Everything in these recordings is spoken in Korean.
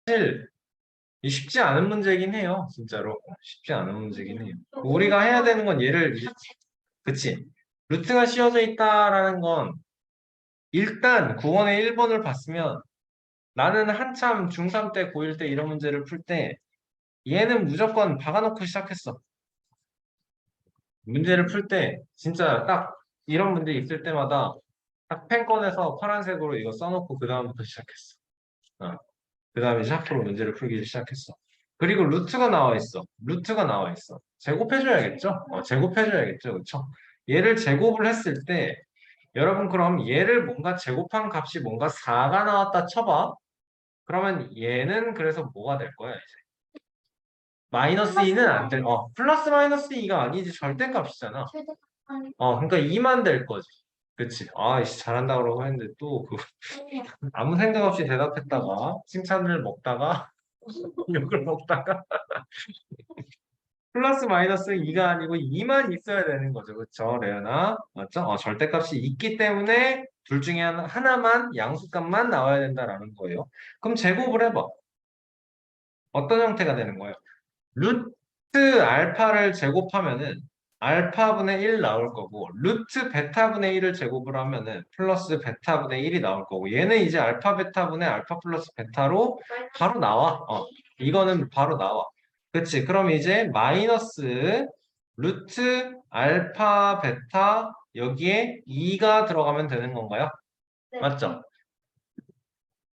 사실 쉽지 않은 문제긴 해요. 진짜로 쉽지 않은 문제긴 해요. 우리가 해야 되는 건 그치? 루트가 씌워져 있다라는 건 일단 9번의 1번을 봤으면 나는 한참 중3 때, 고1 때 이런 문제를 풀 때 얘는 무조건 박아놓고 시작했어. 문제를 풀 때 진짜 딱 이런 문제 있을 때마다 딱 펜 꺼내서 파란색으로 이거 써놓고 그 다음부터 시작했어. 그 다음에 이제 앞으로 문제를 풀기 시작했어. 그리고 루트가 나와 있어. 루트가 나와 있어. 제곱해줘야겠죠? 제곱해줘야겠죠. 그쵸? 얘를 제곱을 했을 때 여러분 그럼 얘를 뭔가 제곱한 값이 뭔가 4가 나왔다 쳐봐. 그러면 얘는 그래서 뭐가 될 거야 이제? 마이너스 2는 안 될, 플러스 마이너스 2가 아니지 절대값이잖아. 그러니까 2만 될 거지. 그치? 아이씨 잘한다 그러고 했는데 또 그 아무 생각 없이 대답했다가 칭찬을 먹다가 욕을 먹다가 플러스 마이너스 2가 아니고 2만 있어야 되는 거죠. 그쵸, 레연아? 맞죠? 절대값이 있기 때문에 둘 중에 하나만 양수값만 나와야 된다라는 거예요. 그럼 제곱을 해봐. 어떤 형태가 되는 거예요? 루트 알파를 제곱하면은 알파분의 1 나올 거고 루트 베타분의 1을 제곱을 하면은 플러스 베타분의 1이 나올 거고 얘는 이제 알파 베타분의 알파 플러스 베타로 바로 나와. 이거는 바로 나와. 그치? 그럼 이제 마이너스 루트 알파 베타 여기에 2가 들어가면 되는 건가요? 네. 맞죠?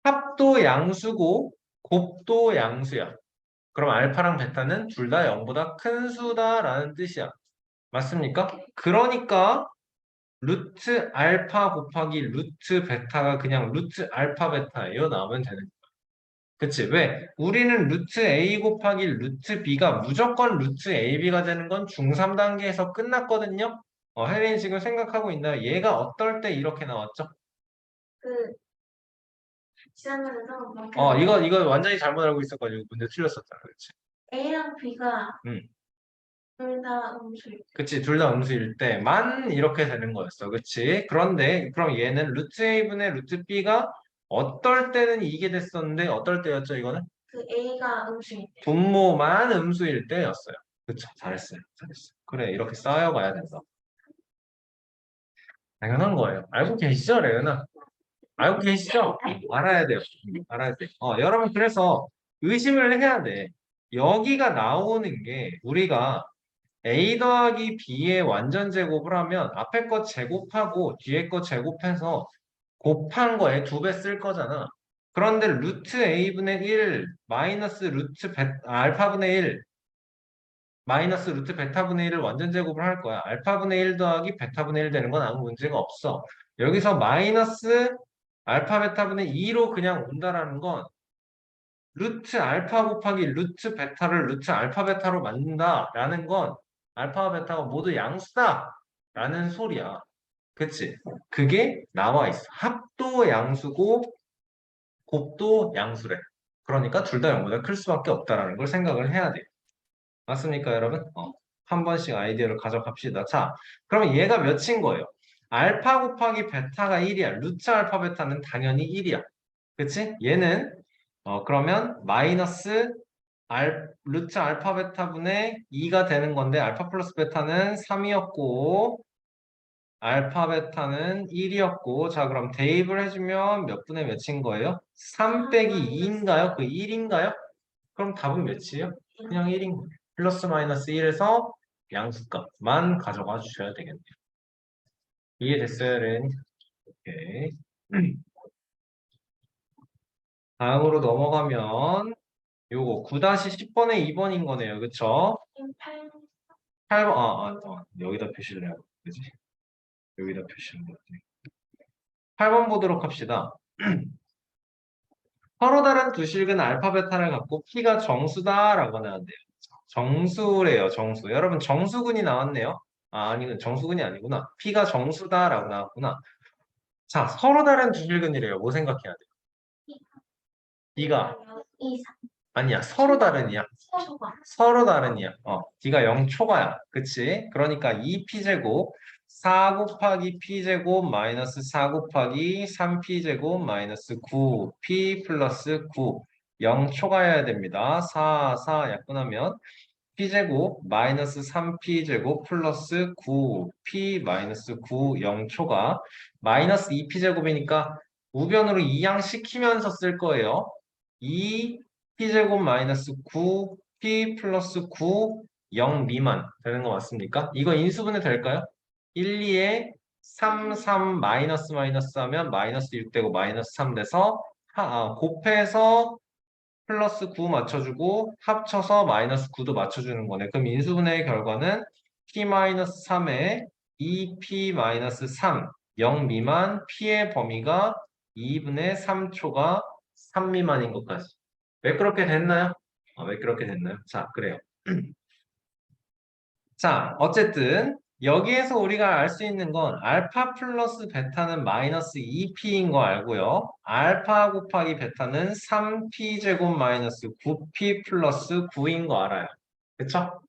합도 양수고 곱도 양수야. 그럼 알파랑 베타는 둘 다 0보다 큰 수다라는 뜻이야. 맞습니까? 그러니까 루트 알파 곱하기 루트 베타가 그냥 루트 알파 베타예요. 나오면 되는 거야. 그치? 왜? 우리는 루트 A 곱하기 루트 B가 무조건 루트 AB가 되는 건 중3단계에서 끝났거든요. 혜린이 지금 생각하고 있나요? 얘가 어떨 때 이렇게 나왔죠? 그 지난번에서 이거 완전히 잘못 알고 있어가지고 문제 틀렸었잖아. 그치? A랑 B가 응. 둘 다 음수일 때. 그치, 둘 다 음수일 때만 이렇게 되는 거였어. 그치? 그런데, 그럼 얘는 루트 A분의 루트 B가 어떨 때는 이게 됐었는데, 어떨 때였죠, 이거는? 그 A가 음수일 때. 분모만 음수일 때였어요. 그쵸, 잘했어요. 잘했어요. 그래, 이렇게 쌓여가야 된다. 당연한 거예요. 알고 계시죠, 레은아? 알고 계시죠? 알아야 돼요. 알아야 돼. 여러분, 그래서 의심을 해야 돼. 여기가 나오는 게 우리가 A 더하기 B의 완전 제곱을 하면 앞에 거 제곱하고 뒤에 거 제곱해서 곱한 거에 2배 쓸 거잖아. 그런데 루트 A분의 1 마이너스 알파분의 1 마이너스 루트 베타분의 1을 완전 제곱을 할 거야. 알파분의 1 더하기 베타분의 1 되는 건 아무 문제가 없어. 여기서 마이너스 알파 베타분의 2로 그냥 온다라는 건 루트 알파 곱하기 루트 베타를 루트 알파 베타로 만든다라는 건 알파와 베타가 모두 양수다라는 소리야. 그치? 그게 나와 있어. 합도 양수고 곱도 양수래. 그러니까 둘 다 0보다 클 수밖에 없다라는 걸 생각을 해야 돼. 맞습니까, 여러분? 한 번씩 아이디어를 가져갑시다. 자, 그러면 얘가 몇인 거예요? 알파 곱하기 베타가 1이야. 루트 알파 베타는 당연히 1이야. 그치? 얘는 그러면 마이너스 루트 알파 베타분의 2가 되는 건데 알파 플러스 베타는 3이었고 알파 베타는 1이었고 자 그럼 대입을 해주면 몇 분의 몇인 거예요? 3 빼기 2인가요? 그 1인가요? 그럼 답은 몇이에요? 그냥 1인 거예요. 플러스 마이너스 1에서 양수값만 가져가 주셔야 되겠네요. 이해됐어요, 렌? 오케이. 다음으로 넘어가면 요거 9-10번에 2번인 거네요. 그쵸? 8번, 여기다 표시를 해야 그지? 여기다 표시를 해야 돼. 8번 보도록 합시다. 서로 다른 두 실근 알파 베타를 갖고 P가 정수다라고 나왔네요. 정수래요, 정수. 여러분 정수근이 나왔네요. 아니, 정수근이 아니구나. P가 정수다라고 나왔구나. 자, 서로 다른 두 실근이래요. 뭐 생각해야 돼요? D가 아니야, 서로 다른이야. 서로 다른이야. D가 0 초과야. 그치? 그러니까 2P제곱 4 곱하기 P제곱 마이너스 4 곱하기 3P제곱 마이너스 9P 플러스 9 0 초과해야 됩니다. 4 약분하면 p제곱 마이너스 3p제곱 플러스 9p 마이너스 9 0 초과 마이너스 2p제곱이니까 우변으로 이항시키면서 쓸 거예요. 2p제곱 마이너스 9p 플러스 9 0 미만 되는 거 맞습니까? 이거 인수분해 될까요? 1, 2에 3, 3 마이너스 마이너스 하면 마이너스 6 되고 마이너스 3 돼서 곱해서 플러스 9 맞춰주고 합쳐서 마이너스 9도 맞춰주는 거네. 그럼 인수분해의 결과는 p-3에 2p-3 0 미만 p의 범위가 2분의 3초가 3 미만인 것까지. 왜 그렇게 됐나요? 왜 그렇게 됐나요? 자, 그래요. 자, 어쨌든 여기에서 우리가 알 수 있는 건 알파 플러스 베타는 마이너스 2p인 거 알고요. 알파 곱하기 베타는 3p 제곱 마이너스 9p 플러스 9인 거 알아요. 그쵸?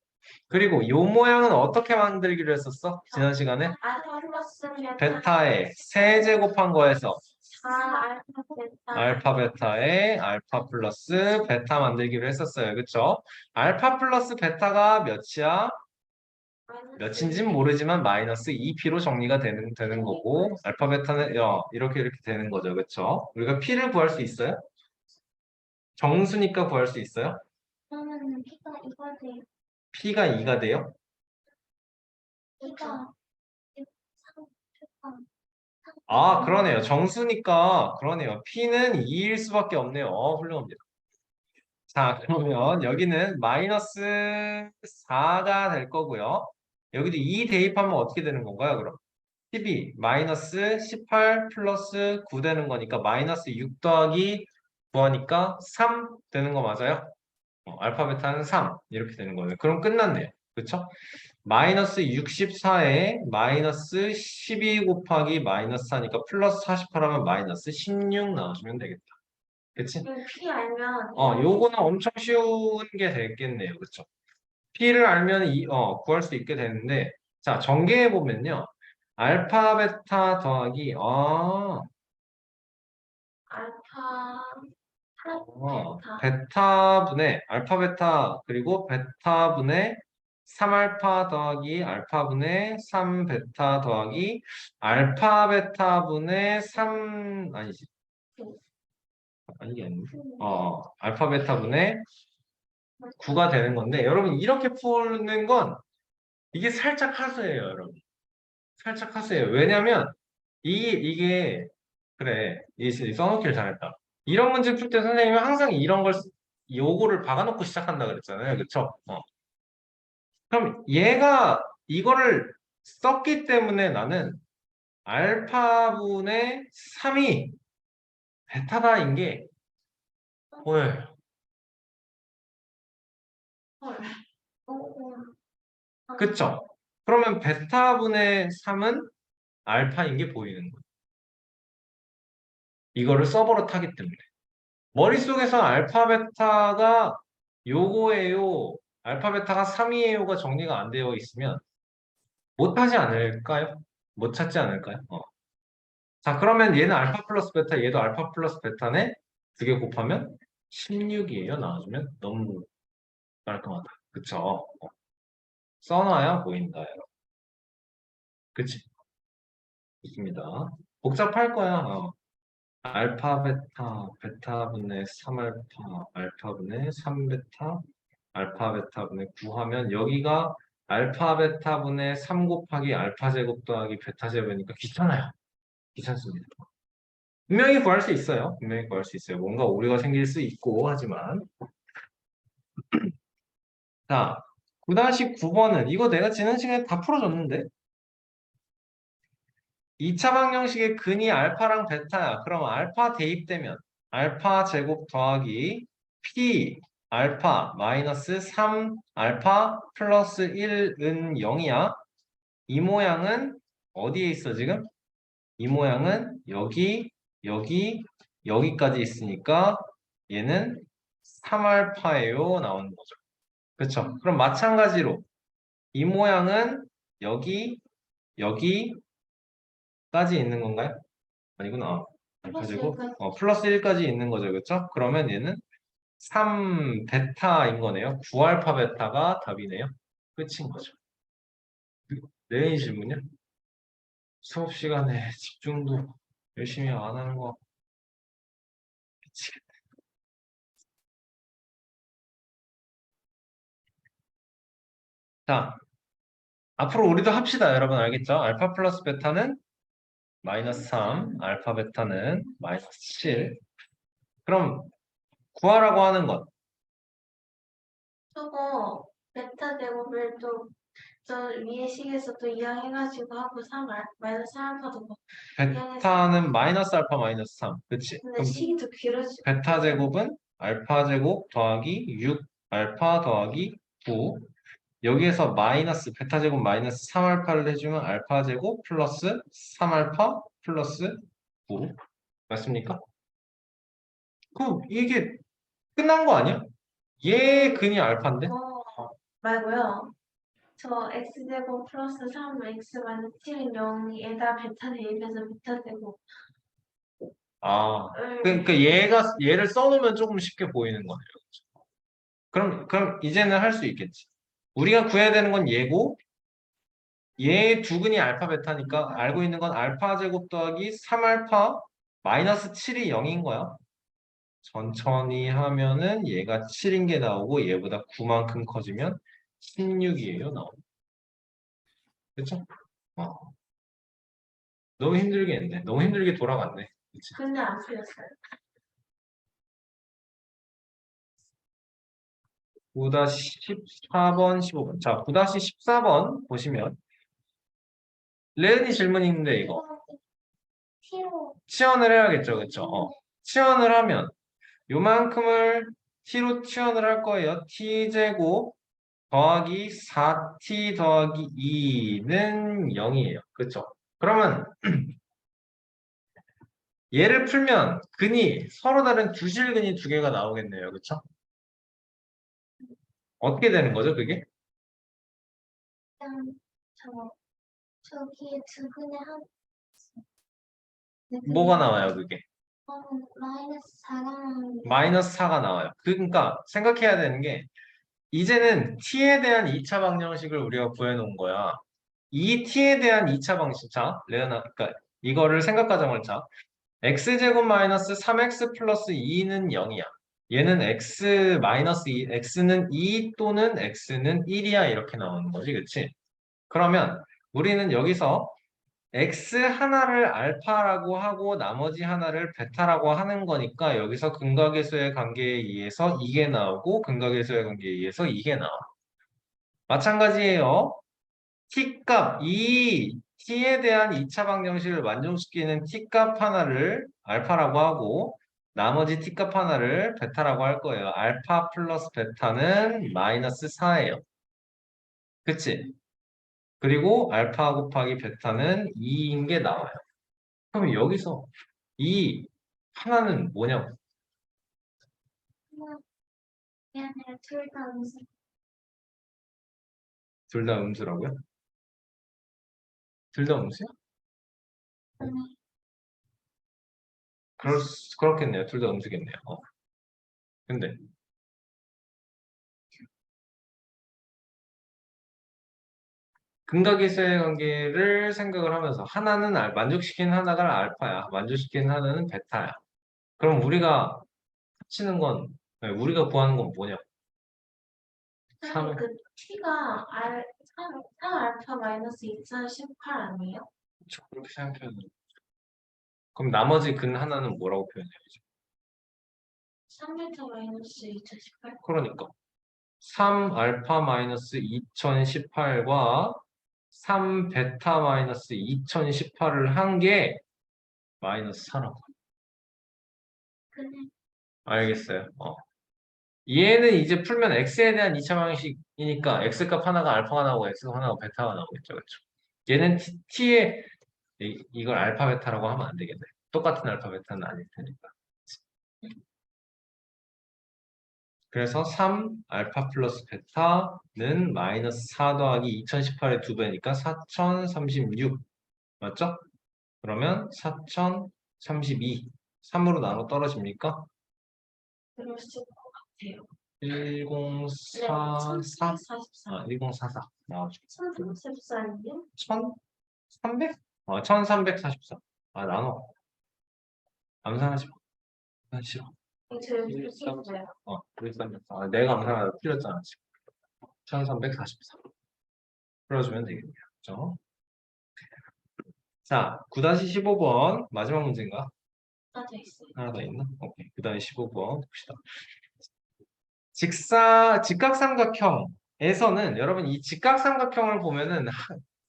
그리고 요 모양은 어떻게 만들기로 했었어? 지난 시간에? 알파 플러스 베타에 세제곱한 거에서 4 알파 베타 알파 베타에 알파 플러스 베타 만들기로 했었어요. 그쵸? 알파 플러스 베타가 몇이야? 몇인지는 모르지만 마이너스 2p로 정리가 되는 거고 알파 베타는 이렇게 되는 거죠. 그렇죠? 우리가 p를 구할 수 있어요? 정수니까 구할 수 있어요? 그러면은 P가 이거 돼요. p가 2가 돼요? P가 3 그러네요. 정수니까 그러네요. p는 2일 수밖에 없네요. 훌륭합니다. 자, 그러면 여기는 마이너스 4가 될 거고요. 여기도 2 대입하면 어떻게 되는 건가요, 그럼? 12 마이너스 18 플러스 9 되는 거니까 마이너스 6 더하기 9하니까 3 되는 거 맞아요? 알파 베타는 3 이렇게 되는 거예요. 그럼 끝났네요. 그렇죠? 마이너스 64에 마이너스 12 곱하기 마이너스 4니까 플러스 48 하면 마이너스 16 나와주면 되겠다. 그치? P 알면 요거는 엄청 쉬운 게 되겠네요. 그렇죠? P를 알면 구할 수 있게 되는데 자, 전개해 보면요. 알파 베타 더하기 알파 베타 베타분의 알파 베타 그리고 베타분의 3알파 더하기 알파분의 3베타 더하기 알파 베타분의 3 아니지 아니게 아니지 알파 베타분의 9가 되는 건데 여러분 이렇게 푸는 건 이게 살짝 하수예요 여러분 살짝 하수예요 왜냐면 이게 그래 이 써놓길 잘했다 이런 문제 풀 때 선생님은 항상 이런 걸 요거를 박아놓고 시작한다 그랬잖아요 그쵸? 그럼 얘가 이거를 썼기 때문에 나는 알파분의 3이 베타다인 게 보여요 헐. 그쵸? 그러면 베타분의 3은 알파인 게 보이는 거예요 이거를 서버로 타기 때문에 머릿속에서 알파 베타가 요거예요 알파 베타가 3이에요가 정리가 안 되어 있으면 못하지 않을까요? 못 찾지 않을까요? 자, 그러면 얘는 알파 플러스 베타, 얘도 알파 플러스 베타네? 두 개 곱하면 16이에요. 나와주면 너무 깔끔하다. 그쵸? 써놔야 보인다. 여러분. 그치? 좋습니다. 복잡할 거야. 알파 베타, 베타분의 3알파, 알파분의 3베타, 알파 베타분의 9 하면 여기가 알파 베타분의 3 곱하기 알파 제곱 더하기 베타 제곱이니까 귀찮아요. 귀찮습니다. 분명히 구할 수 있어요. 분명히 구할 수 있어요. 뭔가 오류가 생길 수 있고 하지만 자 9-9번은 이거 내가 지난 시간에 다 풀어줬는데 2차 방정식의 근이 알파랑 베타야. 그럼 알파 대입되면 알파 제곱 더하기 p 알파 마이너스 3 알파 플러스 1은 0이야. 이 모양은 어디에 있어 지금? 이 모양은 여기 여기까지 있으니까 얘는 3알파예요 나오는 거죠. 그렇죠? 그럼 마찬가지로 이 모양은 여기까지 있는 건가요? 아니구나. 알파 제곱 플러스 1까지 있는 거죠. 그렇죠? 그러면 얘는 3 베타인 거네요. 9알파 베타가 답이네요. 끝인 거죠. 내일 질문이요? 수업 시간에 집중도 열심히 안 하는 거 미치겠다. 자, 앞으로 우리도 합시다. 여러분 알겠죠? 알파 플러스 베타는 마이너스 3, 알파 베타는 마이너스 7. 그럼 구하라고 하는 것. 저거 베타 제곱을 또 저 위에 식에서 또 이항해가지고 하고 3알 마이너스 3알파도 뭐 베타는 마이너스 알파 마이너스 3. 그치? 근데 그럼 식이 더 길어지고 베타 제곱은 알파 제곱 더하기 6 알파 더하기 9. 여기에서 마이너스 베타 제곱 마이너스 3알파를 해주면 알파 제곱 플러스 3알파 플러스 9. 맞습니까? 그럼 이게 끝난 거 아니야? 얘 근이 알파인데? 말고요. 저 x제곱 플러스 3x 마이너스 7은 0에다 베타 대입해서 베타 제곱 아, 그러니까 얘를 써놓으면 조금 쉽게 보이는 거네요. 그럼 이제는 할 수 있겠지. 우리가 구해야 되는 건 얘고, 얘 두근이 알파 베타니까 알고 있는 건 알파 제곱 더하기 3알파 마이너스 7이 0인 거야. 천천히 하면은 얘가 7인 게 나오고 얘보다 9만큼 커지면 16이에요. 나오고. 그쵸? 어. 너무 힘들게 했네. 너무 힘들게 돌아갔네. 그치? 근데 안 풀렸어요. 9-14번, 15번. 자, 9-14번 보시면 레은이 질문이 있는데 이거 t로 치환을 해야겠죠. 그쵸? 치환을 하면 요만큼을 t로 치환을 할 거예요. t제곱 더하기 4t 더하기 2는 0이에요. 그쵸? 그러면 얘를 풀면 근이 서로 다른 두실근이 두 개가 나오겠네요. 그쵸? 어떻게 되는 거죠, 그게? 그냥 저기에 두근에 한 뭐가 나와요, 그게? 마이너스 4랑 마이너스 4가 나와요. 그러니까 생각해야 되는 게 이제는 t에 대한 2차 방정식을 우리가 구해놓은 거야. 이 t에 대한 2차 방식, 자, 레오나, 그러니까 이거를 생각 과정을 자. x제곱 마이너스 3x 플러스 2는 0이야. 얘는 x 마이너스 2, x는 2 또는 x는 1이야. 이렇게 나오는 거지, 그치? 그러면 우리는 여기서 x 하나를 알파라고 하고 나머지 하나를 베타라고 하는 거니까 여기서 근각계수의 관계에 의해서 이게 나오고 근각계수의 관계에 의해서 이게 나와. 마찬가지예요. t값, 이 t에 대한 2차 방정식을 만족시키는 t값 하나를 알파라고 하고 나머지 t값 하나를 베타라고 할 거예요. 알파 플러스 베타는 마이너스 4예요. 그치? 그리고 알파 곱하기 베타는 2인 게 나와요. 그럼 여기서 이 하나는 뭐냐고? 그냥 둘다 무슨 둘 다 음수라고요? 둘 다 음수야? 그렇겠네요. 둘 다 음수겠네요. 근데 근각계수의 관계를 생각을 하면서 하나는 만족시키는 하나가 알파야. 만족시키는 하나는 베타야. 그럼 우리가 합치는 건 네, 우리가 구하는 건 뭐냐? 3. 그 t가 3 알파 마이너스 2018 아니에요? 그렇게 생각해도 그럼 나머지 근 하나는 뭐라고 표현해야지? 3베타 마이너스 2018 그러니까 3 알파 마이너스 2018과 3 베타 마이너스 2018을 한 게 마이너스 4라고. 근데 알겠어요. 얘는 이제 풀면 x에 대한 2차 방식이니까 x값 하나가 알파가 나오고 x값 하나가 베타가 나오겠죠. 그렇죠? 얘는 t에 이걸 알파 베타라고 하면 안 되겠네. 똑같은 알파 베타는 아닐 테니까. 그래서 3 알파 플러스 베타는 마이너스 4 더하기 2018의 2배니까 4036 맞죠? 그러면 4032 3으로 나눠 떨어집니까? 그럴 수 돼요. 1044 1344. 1044 나와줘. 1344인데요? 1300? 1344. 나눠. 암산하지 마. 싫어. 저 여기 이렇게 있어요. 1344. 내가 암산하다 틀렸잖아, 지금. 1344. 풀어주면 되겠네요. 그죠? 자, 9-15번. 마지막 문제인가? 하나 더 있어요. 하나 더 있나? 오케이. 그 다음에 15번 봅시다. 직각삼각형에서는 여러분 이 직각삼각형을 보면은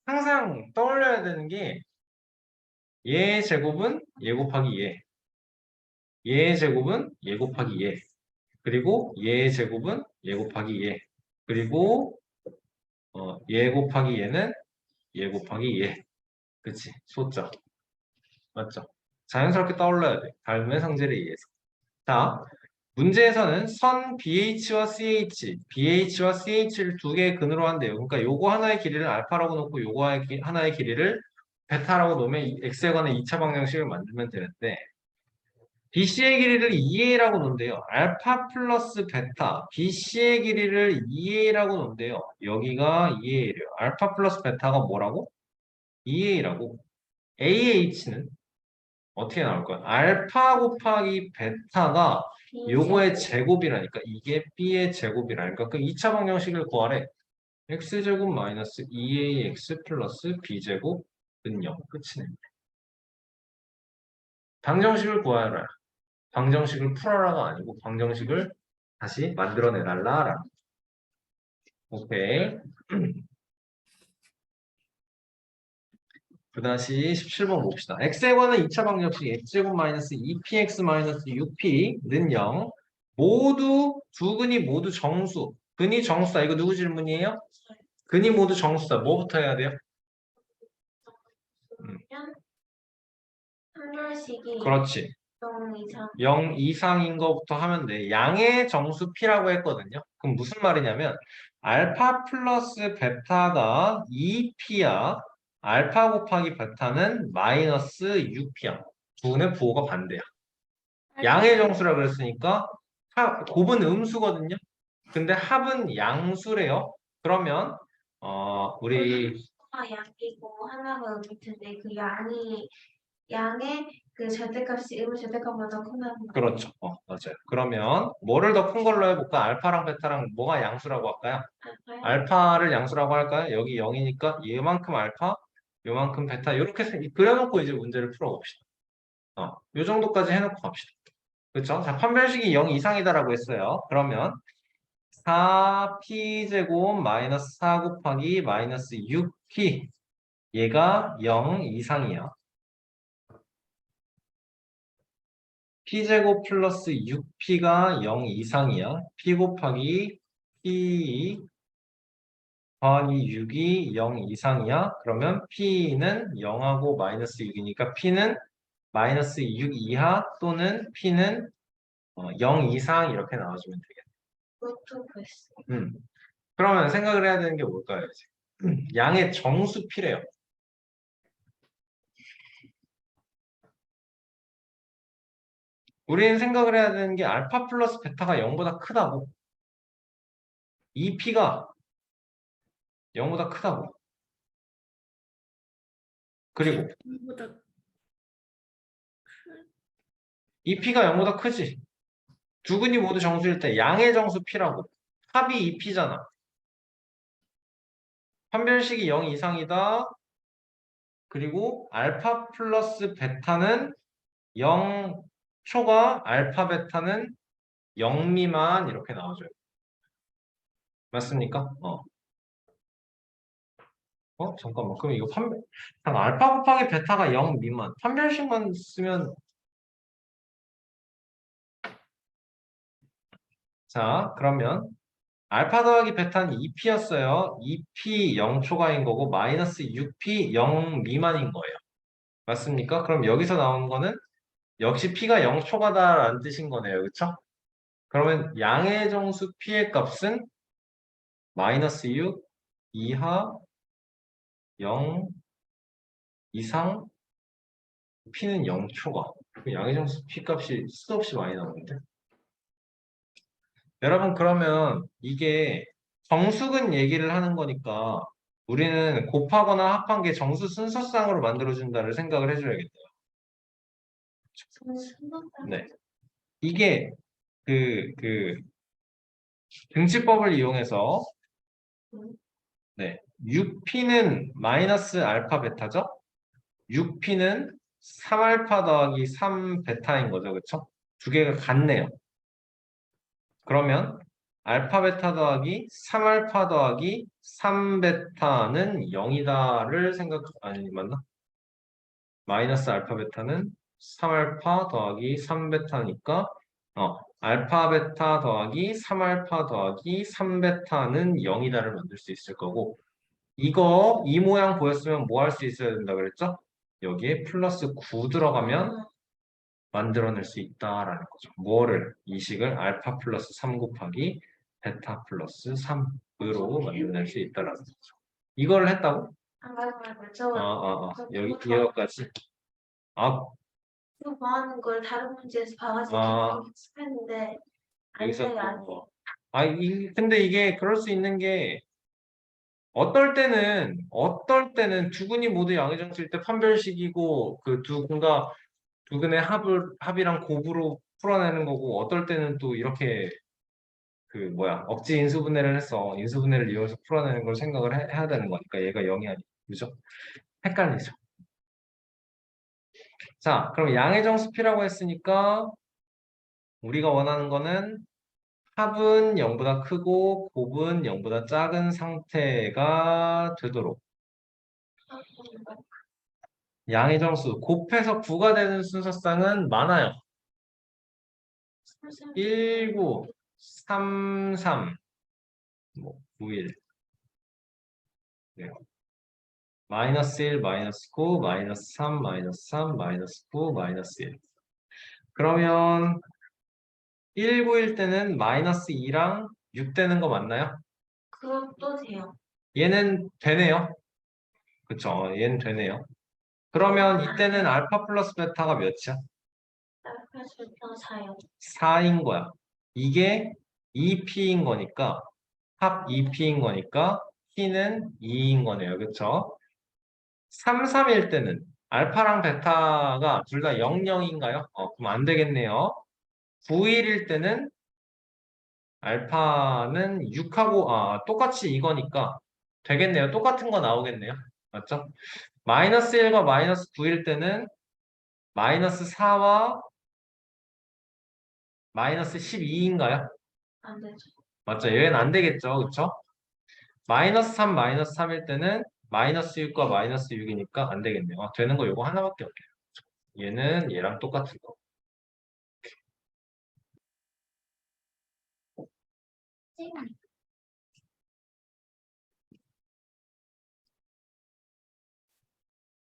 항상 떠올려야 되는 게 얘의 제곱은 얘 곱하기 얘, 얘의 제곱은 얘 곱하기 얘, 그리고 얘의 제곱은 얘 곱하기 얘, 그리고 얘 곱하기 얘는 얘 곱하기 얘. 그치? 소자. 맞죠? 자연스럽게 떠올려야 돼. 닮은 성질에 의해서. 자, 문제에서는 선 BH와 CH, BH와 CH를 두 개의 근으로 한대요. 그러니까 요거 하나의 길이를 알파라고 놓고 요거 하나의 길이를 베타라고 놓으면 x에 관한 2차 방정식을 만들면 되는데 BC의 길이를 2a라고 놓은대요. 알파 플러스 베타, BC의 길이를 2a라고 놓은대요. 여기가 2a래요. 알파 플러스 베타가 뭐라고? 2a라고. AH는 어떻게 나올 거야? 알파 곱하기 베타가 요거의 제곱이라니까. 이게 b의 제곱이라니까. 그럼 2차 방정식을 구하래. x제곱 마이너스 2ax 플러스 b제곱은 0. 끝이네. 방정식을 구하라. 방정식을 풀어라가 아니고 방정식을 다시 만들어내달라. 오케이. 17번 봅시다. x에 관한 2차 방정식 x제곱 마이너스 2px 마이너스 6p는 0. 모두 두 근이 모두 정수. 근이 정수다. 이거 누구 질문이에요? 근이 모두 정수다. 뭐부터 해야 돼요? 한별식이 그렇지. 0 이상 0 이상인 거부터 하면 돼. 양의 정수 p라고 했거든요. 그럼 무슨 말이냐면 알파 플러스 베타가 2p야. 알파 곱하기 베타는 마이너스 6p야. 두 근의 부호가 반대야. 양의 정수라 그랬으니까 곱은 음수거든요. 근데 합은 양수래요. 그러면 우리 하나가 양이고 하나가 음일 텐데 그 양의 그 절대값이 음의 절대값보다 크다는 거. 그렇죠. 맞아요. 그러면 뭐를 더 큰 걸로 해볼까? 알파랑 베타랑 뭐가 양수라고 할까요? 알파를 양수라고 할까요? 여기 0이니까 얘만큼 알파, 요만큼 베타 이렇게 그려놓고 이제 문제를 풀어봅시다. 요 정도까지 해놓고 갑시다. 그렇죠? 자, 판별식이 0 이상이다라고 했어요. 그러면 4p제곱 마이너스 4 곱하기 마이너스 6p 얘가 0 이상이야. p제곱 플러스 6p가 0 이상이야. p 곱하기 p 더하기 6이 0 이상이야. 그러면 p는 0하고 마이너스 6이니까 p는 마이너스 6 이하 또는 p는 0 이상 이렇게 나와주면 되겠네. 그것도 그랬어. 그러면 생각을 해야 되는 게 뭘까요? 이제? 양의 정수 p래요. 우리는 생각을 해야 되는 게 알파 플러스 베타가 0보다 크다고. 이 p가 0보다 크다고. 그리고 이보다 이 p가 0보다 크지. 두 근이 모두 정수일 때 양의 정수 p라고. 합이 2p잖아. 판별식이 0 이상이다. 그리고 알파 플러스 베타는 0 초과 알파 베타는 0 미만 이렇게 나와줘요. 맞습니까? 잠깐만. 그럼 이거 알파 곱하기 베타가 0 미만. 판별식만 쓰면 자, 그러면 알파 더하기 베타는 2p였어요. 2p 0 초과인 거고 마이너스 6p 0 미만인 거예요. 맞습니까? 그럼 여기서 나온 거는 역시 p가 0 초과다라는 뜻인 거네요. 그렇죠? 그러면 양의 정수 p의 값은 마이너스 6 이하 0 이상 p는 0 초과. 양의 정수 p 값이 수도 없이 많이 나오는데. 여러분, 그러면 이게 정수근 얘기를 하는 거니까 우리는 곱하거나 합한 게 정수 순서상으로 만들어준다를 생각을 해줘야겠네요. 네. 이게 그 등치법을 이용해서 네. 6p는 마이너스 알파 베타죠? 6p는 3알파 더하기 3베타인 거죠. 그쵸? 두 개가 같네요. 그러면 알파 베타 더하기 3알파 더하기 3베타는 0이다를 아니, 맞나? 마이너스 알파 베타는 3알파 더하기 3베타니까 알파 베타 더하기 3알파 더하기 3베타는 0이다를 만들 수 있을 거고 이 모양 보였으면 뭐 할 수 있어야 된다 그랬죠? 여기에 플러스 9 들어가면 만들어낼 수 있다라는 거죠. 뭐를? 이 식을 알파 플러스 3 곱하기 베타 플러스 3으로 만들어낼 수 있다라는 거죠. 이걸 했다고? 맞아요. 여기까지. 아, 뭐 하는 걸 다른 문제에서 봐가지고 아. 했는데 여기서 아니에요. 근데 이게 그럴 수 있는 게 어떨 때는 두 근이 모두 양의정수일 때 판별식이고 그 두 근의 합이랑 곱으로 풀어내는 거고 어떨 때는 또 이렇게 억지 인수분해를 해서 인수분해를 이용해서 풀어내는 걸 생각을 해야 되는 거니까 얘가 0이 아니고 그죠? 헷갈리죠. 자, 그럼 양의정수피라고 했으니까 우리가 원하는 거는 합은 0보다 크고 곱은 0보다 작은 상태가 되도록 양의 정수 곱해서 9가 되는 순서상은 많아요. 19, 33, 91 네. 마이너스 1, 마이너스 9, 마이너스 3, 마이너스 3, 마이너스 9, 마이너스 1 그러면 19일 때는 마이너스 2랑 6 되는 거 맞나요? 그것도 돼요. 얘는 되네요. 그쵸? 얘는 되네요. 그러면 이때는 알파 플러스 베타가 몇이야? 그래서 4요. 4인 거야. 이게 2p인 거니까 합 2p인 거니까 p는 2인 거네요. 그쵸? 3, 3일 때는 알파랑 베타가 둘 다 0, 0인가요? 그럼 안 되겠네요. 9, 1일 때는 알파는 6하고 똑같이 이거니까 되겠네요. 똑같은 거 나오겠네요. 맞죠? 마이너스 1과 마이너스 9일 때는 마이너스 4와 마이너스 12인가요? 안 되죠. 맞죠? 얘는 안 되겠죠. 그쵸? 마이너스 3, 마이너스 3일 때는 마이너스 6과 마이너스 6이니까 안 되겠네요. 되는 거 이거 하나밖에 없네요. 얘는 얘랑 똑같은 거.